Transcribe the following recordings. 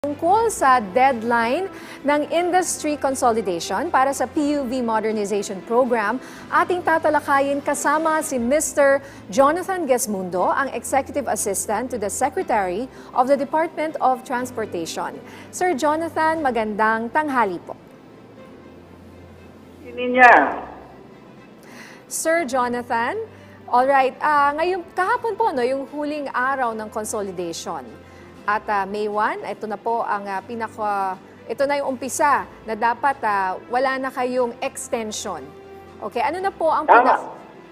Tungkol sa deadline ng industry consolidation para sa PUV Modernization Program, ating tatalakayin kasama si Mr. Jonathan Gesmundo, ang Executive Assistant to the Secretary of the Department of Transportation. Sir Jonathan, magandang tanghali po. Niya. Sir Jonathan, alright, ngayon kahapon po yung huling araw ng consolidation. At May 1, ito na po ang ito na yung umpisa na dapat wala na kayong extension. Okay, ano na po ang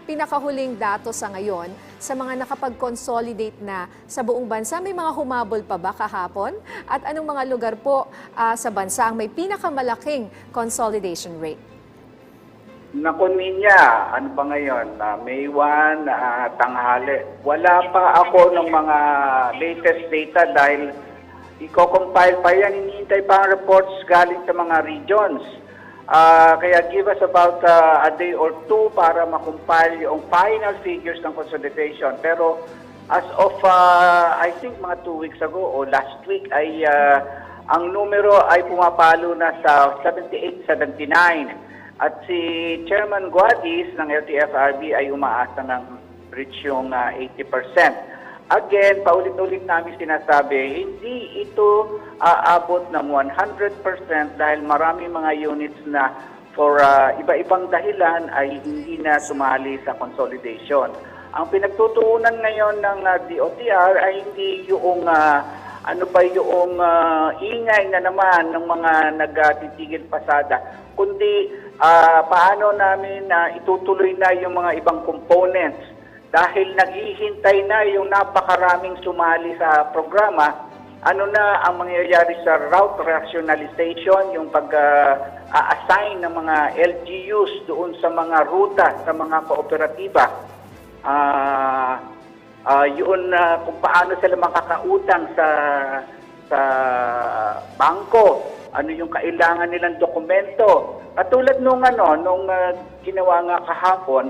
pinakahuling datos sa ngayon sa mga nakapag-consolidate na sa buong bansa? May mga humabol pa ba kahapon? At anong mga lugar po sa bansa ang may pinakamalaking consolidation rate? Naku niya, ano ba ngayon? May 1, tanghali. Wala pa ako ng mga latest data dahil i-compile pa yan. Hinihintay pa ang reports galing sa mga regions. Kaya give us about a day or two para makompile yung final figures ng consolidation. Pero as of, I think mga 2 weeks ago o last week ay ang numero ay pumapalo na sa 78-79. At si Chairman Guadis ng LTFRB ay umaasa ng reach yung 80%. Again, paulit-ulit namin sinasabi, hindi ito aabot ng 100% dahil marami mga units na for iba-ibang dahilan ay hindi na sumali sa consolidation. Ang pinagtutuunan ngayon ng DOTR ay hindi yung yung ingay na naman ng mga nagtitigil pasada, kundi paano namin itutuloy na yung mga ibang components dahil naghihintay na yung napakaraming sumali sa programa. Ano na ang mangyayari sa route rationalization, yung pag-assign ng mga LGUs doon sa mga ruta, sa mga kooperatiba. Yun kung paano sila makakautang sa bangko, ano yung kailangan nilang dokumento. At tulad nung ginawa nga kahapon,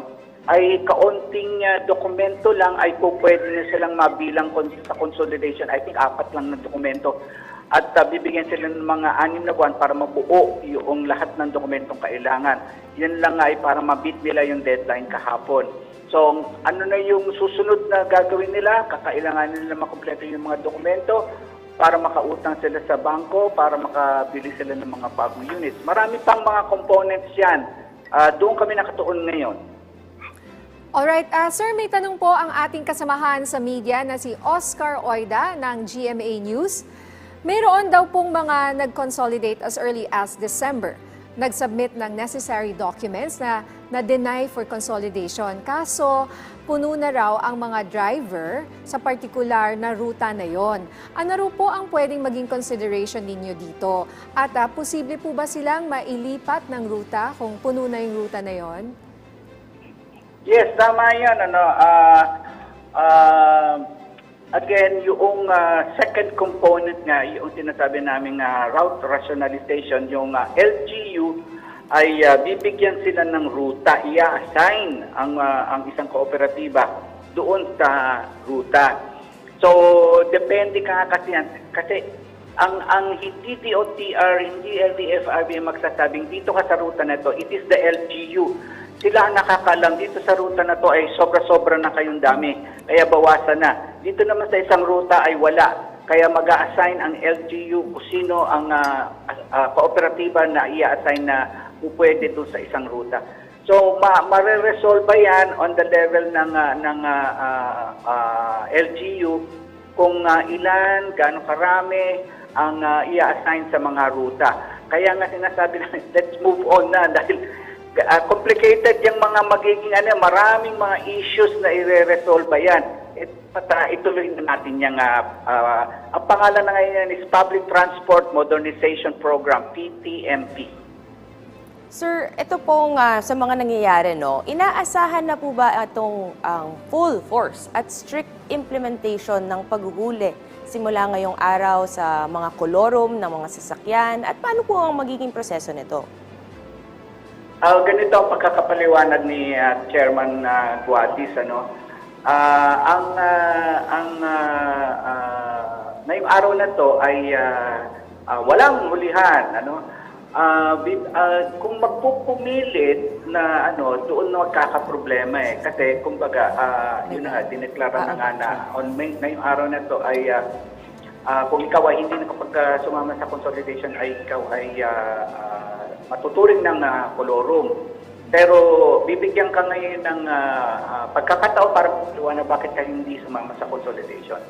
ay kaunting dokumento lang ay pwede na silang mabilang sa consolidation. I think 4 lang na dokumento. At bibigyan sila ng mga 6 na buwan para mabuo yung lahat ng dokumentong kailangan. Yan lang ay para mabit nila yung deadline kahapon. So, ano na yung susunod na gagawin nila? Kakailangan nila makumpleto yung mga dokumento para makautang sila sa bangko, para makabili sila ng mga bagong units. Marami pang mga components yan. Doon kami nakatuon ngayon. Alright, sir, may tanong po ang ating kasamahan sa media na si Oscar Oida ng GMA News. Mayroon daw pong mga nag-consolidate as early as December. Nag-submit ng necessary documents na na-deny for consolidation. Kaso, puno na raw ang mga driver sa particular na ruta na yon. Ano raw po ang pwedeng maging consideration ninyo dito? At posible po ba silang mailipat ng ruta kung puno na yung ruta na yon? Yes, tama yan. Again, yung second component nga, yung sinasabi namin route rationalization, yung LGU ay bibigyan sila ng ruta, i-assign ang isang kooperatiba doon sa ruta. So, depende kasi ang hindi DOTR, hindi LTFRB magsasabing dito ka sa ruta na to, it is the LGU. Sila ang nakakalam, dito sa ruta na to ay sobra-sobra na kayong dami, kaya bawasan na. Dito naman sa isang ruta ay wala, kaya mag-a-assign ang LGU kung sino ang kooperatiba na i-assign na pwede doon sa isang ruta. So, ma-resolve yan on the level ng LGU kung ilan, gaano karami ang i-assign sa mga ruta. Kaya nga sinasabi namin, let's move on na dahil complicated yung mga magiging maraming mga issues na i-resolve yan. Ituloy na natin yung ang pangalan na ngayon is Public Transport Modernization Program, PTMP. Sir, ito pong sa mga nangyayari, inaasahan na po ba itong full force at strict implementation ng paghuhuli simula ngayong araw sa mga kolorum ng mga sasakyan? At paano po ang magiging proseso nito? Ganito ang pagkakapaliwanag ni Chairman Guadis. ngayong araw na to ay walang hulihan, ano? Kung magpupumilit na doon na magkakaproblema kasi kumbaga yun na nga dineklara na nga na ngayong araw na to ay kung ikaw ay hindi nakapag-sumama sa consolidation ay ikaw ay matuturing ng kolorum. Pero bibigyan ka ngayon ng pagkakataon para na bakit ka hindi sumama sa consolidation.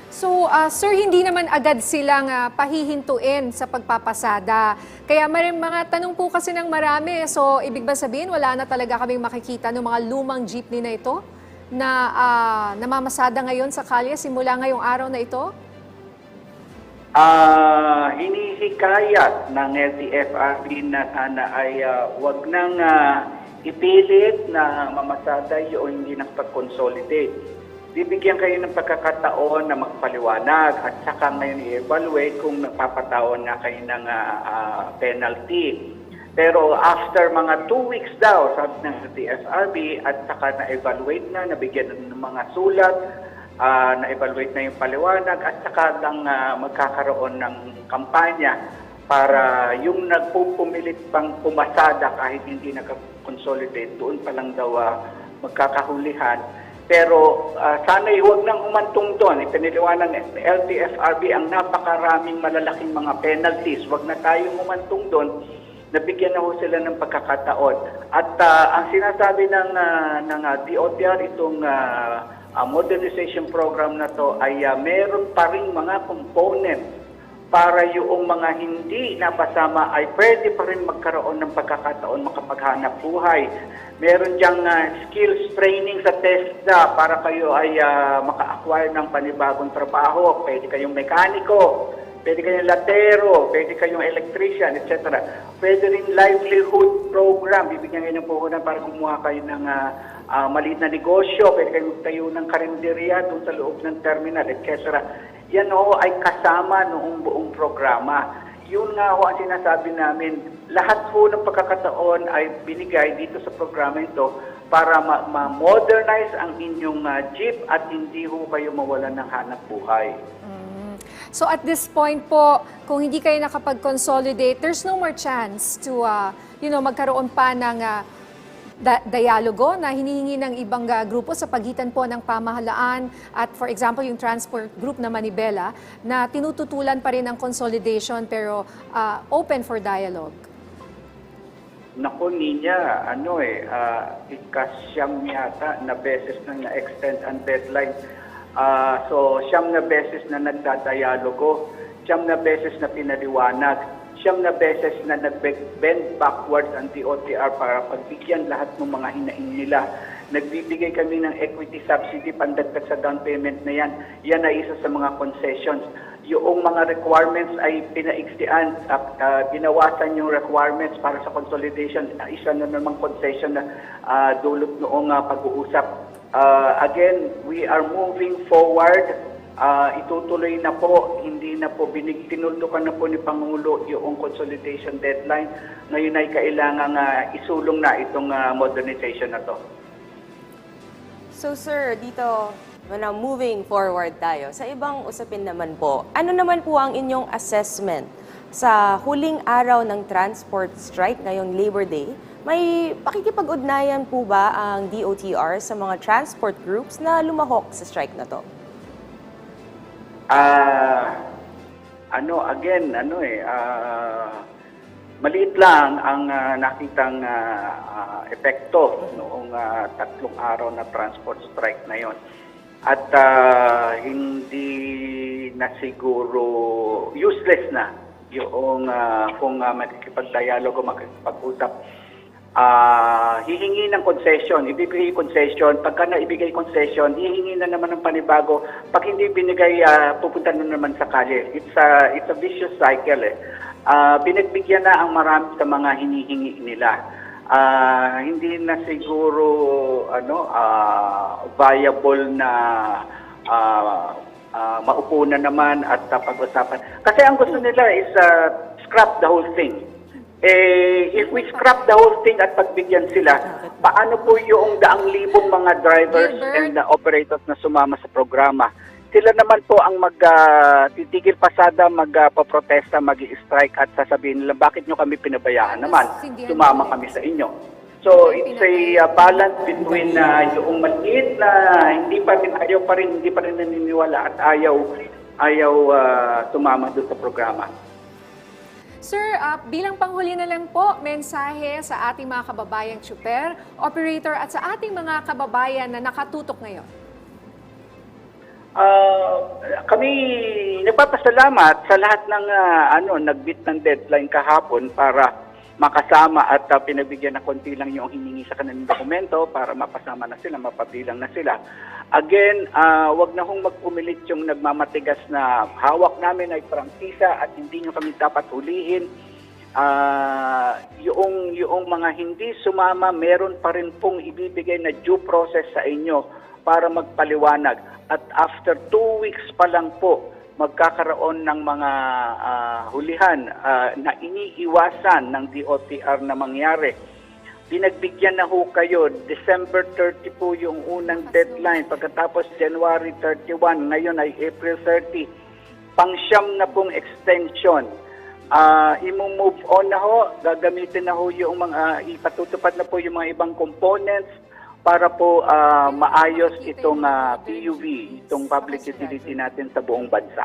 So, sir, hindi naman agad silang pahihintuin sa pagpapasada. Kaya mga tanong po kasi ng marami. So, ibig ba sabihin, wala na talaga kaming makikita ng mga lumang jeepney na ito na namamasada ngayon sa kalye simula ngayong araw na ito? Hinihikayat ng LTFRB na sana ay wag nang ipilit na mamasada yung hindi nakapag-consolidate. Bibigyan kayo ng pagkakataon na magpaliwanag at saka ngayon i-evaluate kung nagpapataon na kayo ng penalty. Pero after mga 2 weeks daw, sabi ng TFRB, at saka na-evaluate na, nabigyan ng mga sulat, na-evaluate na yung paliwanag, at saka lang magkakaroon ng kampanya para yung nagpupumilit pang pumasada kahit hindi nag-consolidate, doon pa lang daw magkakahulihan. Pero sana'y huwag nang humantong doon. Ipiniliwanag ng LTFRB ang napakaraming malalaking mga penalties. Huwag na tayong humantong doon. Nabigyan na ho sila ng pagkakataon. At ang sinasabi ng DOTR, itong modernization program na to ay meron pa rin mga components para yung mga hindi napasama ay pwede pa rin magkaroon ng pagkakataon makapaghanap buhay. Meron diyang skills training sa TESDA para kayo ay maka-acquire ng panibagong trabaho. Pwede kayong mekaniko, pwede kayong latero, pwede kayong electrician, etc. Pwede rin livelihood program. Bibigyan kayo ng puhunan para kumuha kayo ng maliit na negosyo. Pwede kayong tayo ng karinderya doon sa loob ng terminal, etc. Yan ho ay kasama noong buong programa. Yun nga ho ang sinasabi namin, lahat ho ng pagkakataon ay binigay dito sa programa ito para ma-modernize ang inyong jeep at hindi ho kayo mawalan ng hanap buhay. So at this point po, kung hindi kayo nakapag-consolidate, there's no more chance to magkaroon pa ng dialogo na hinihingi ng ibang grupo sa pagitan po ng pamahalaan at for example yung transport group na Manibela na tinututulan pa rin ng consolidation pero open for dialogue. Naku, Ninya, ikasyam yata na beses na na-extend ang deadline. So, siyam na beses na nagdadialogo, siyam na beses na pinaliwanag, siyam na beses na nag-bend backwards ang DOTR para pagbigyan lahat ng mga hinaing nila. Nagbibigay kami ng equity subsidy pandagdag sa down payment na yan. Yan ay isa sa mga concessions. Yung mga requirements ay pinaiksian at binawasan yung requirements para sa consolidation. Isa na namang concession na dulot noong pag-uusap. Again, we are moving forward. Itutuloy na po, hindi na po tinuldukan na po ni Pangulo yung consolidation deadline. Ngayon ay kailangan isulong na itong modernization na to. So sir, dito, moving forward tayo. Sa ibang usapin naman po, ano naman po ang inyong assessment sa huling araw ng transport strike ngayong Labor Day? May pakikipag-ugnayan po ba ang DOTR sa mga transport groups na lumahok sa strike na to? Maliit lang ang nakitang epekto noong 3 araw na transport strike na yon. At hindi na siguro useless na yung kung makikipag-dialogo, makikipag-usap. Hihingi ng concession, ibibigay concession. Pagka naibigay concession, hihingi na naman ng panibago. Pag hindi binigay, pupunta na naman sa kalye. It's a vicious cycle. Pinagbigyan na ang marami sa mga hinihingi nila. Hindi na siguro viable na maupo na naman at pag-usapan. Kasi ang gusto nila is scrap the whole thing. If we scrap the whole thing at pagbigyan sila, paano po yung daang libong mga drivers and operators na sumama sa programa? sila naman po ang titigil pasada, magpaprotesta, mag-strike at sasabihin nila, bakit nyo kami pinabayaan naman? Sumama kami sa inyo. So it's a balance between yung maliit na hindi pa rin naniniwala at ayaw sumama doon sa programa. Sir, bilang panghuli na lang po, mensahe sa ating mga kababayang tsuper, operator at sa ating mga kababayan na nakatutok ngayon. Kami nagpapasalamat sa lahat ng nagbit ng deadline kahapon para makasama at pinabigyan na konti lang yung hiningi sa kanilang dokumento para mapasama na sila, mapabilang na sila. Again, wag na hong magpumilit yung nagmamatigas na hawak namin ay prangkisa at hindi nyo kami dapat hulihin. Yung mga hindi sumama, meron pa rin pong ibibigay na due process sa inyo para magpaliwanag. At after 2 weeks pa lang po, magkakaroon ng mga hulihan na iniiwasan ng DOTR na mangyari. Pinagbigyan na ho kayo, December 30 po yung unang deadline, pagkatapos January 31, ngayon ay April 30. Pang-siyam na pong extension. I-move on na ho, gagamitin na ho yung mga, ipatutupad na po yung mga ibang components para po maayos itong PUV, itong public utility natin sa buong bansa.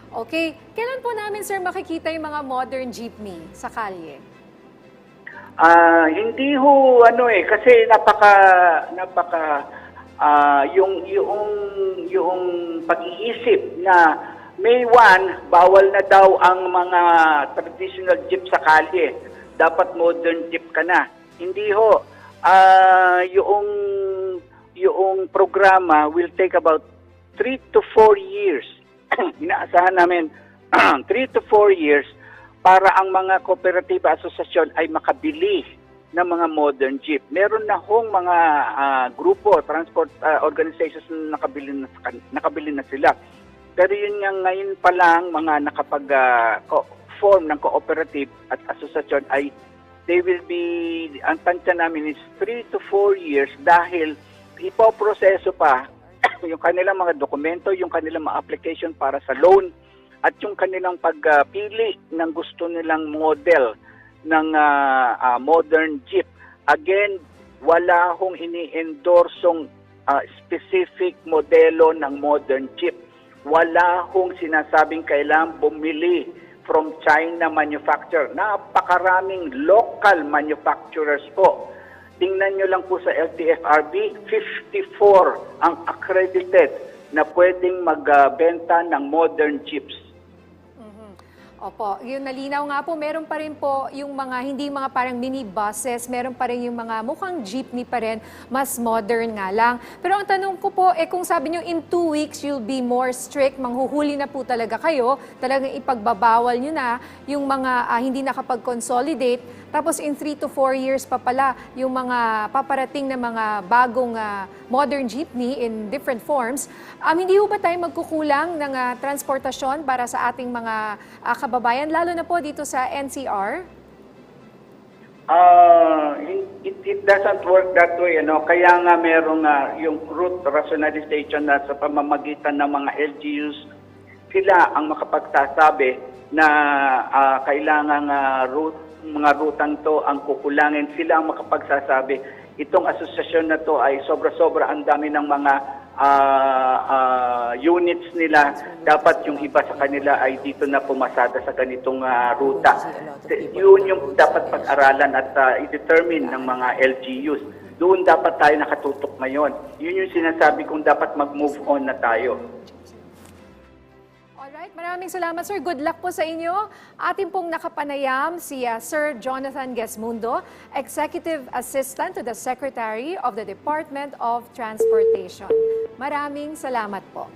Okay. Kailan po namin, sir, makikita yung mga modern jeepney sa kalye? Hindi ho kasi yung pag-iisip na May 1 bawal na daw ang mga traditional jeep sa kalye. Dapat modern jeep ka na. Hindi ho. Yung programa will take about 3 to 4 years. Inaasahan namin 3 to 4 years para ang mga kooperatiba asosasyon ay makabili ng mga modern jeep. Meron na hong mga grupo, transport organizations na nakabili na sila. Pero yun nga ngayon pa lang mga nakapag-form ng cooperative at asosasyon ay they will be, ang tansya namin is 3 to 4 years dahil ipoproseso pa yung kanilang mga dokumento, yung kanilang mga application para sa loan at yung kanilang pagpili ng gusto nilang model ng modern jeep. Again, wala hong ini-endorsong specific modelo ng modern jeep. Wala hong sinasabing kailangan bumili from China manufacturer. Napakaraming local manufacturers po. Tingnan nyo lang po sa LTFRB, 54 ang accredited na pwedeng magbenta ng modern jeeps. Opo, yung nalinaw nga po, meron pa rin po yung mga, hindi mga parang mini buses, meron pa rin yung mga mukhang jeepney pa rin, mas modern nga lang. Pero ang tanong ko po, kung sabi nyo in 2 weeks you'll be more strict, manghuhuli na po talaga kayo, talagang ipagbabawal nyo na yung mga hindi nakapag-consolidate, tapos in 3 to 4 years pa pala yung mga paparating na mga bagong modern jeepney in different forms, hindi ho ba tayo magkukulang ng transportasyon para sa ating mga kababayan, lalo na po dito sa NCR? It doesn't work that way, Kaya nga merong yung route rationalization na sa pamamagitan ng mga LGUs, sila ang makapagsasabi na kailangan mga rutang to ang kukulangin. Sila ang makapagsasabi, itong asosasyon na to ay sobra-sobra ang dami ng mga units nila, dapat yung iba sa kanila ay dito na pumasada sa ganitong ruta. Yun yung dapat pag-aralan at i-determine ng mga LGUs. Doon dapat tayo nakatutok ngayon. Yun yung sinasabi kong dapat mag-move on na tayo. Alright, maraming salamat, sir. Good luck po sa inyo. Ating pong nakapanayam si Sir Jonathan Gesmundo, Executive Assistant to the Secretary of the Department of Transportation. Maraming salamat po.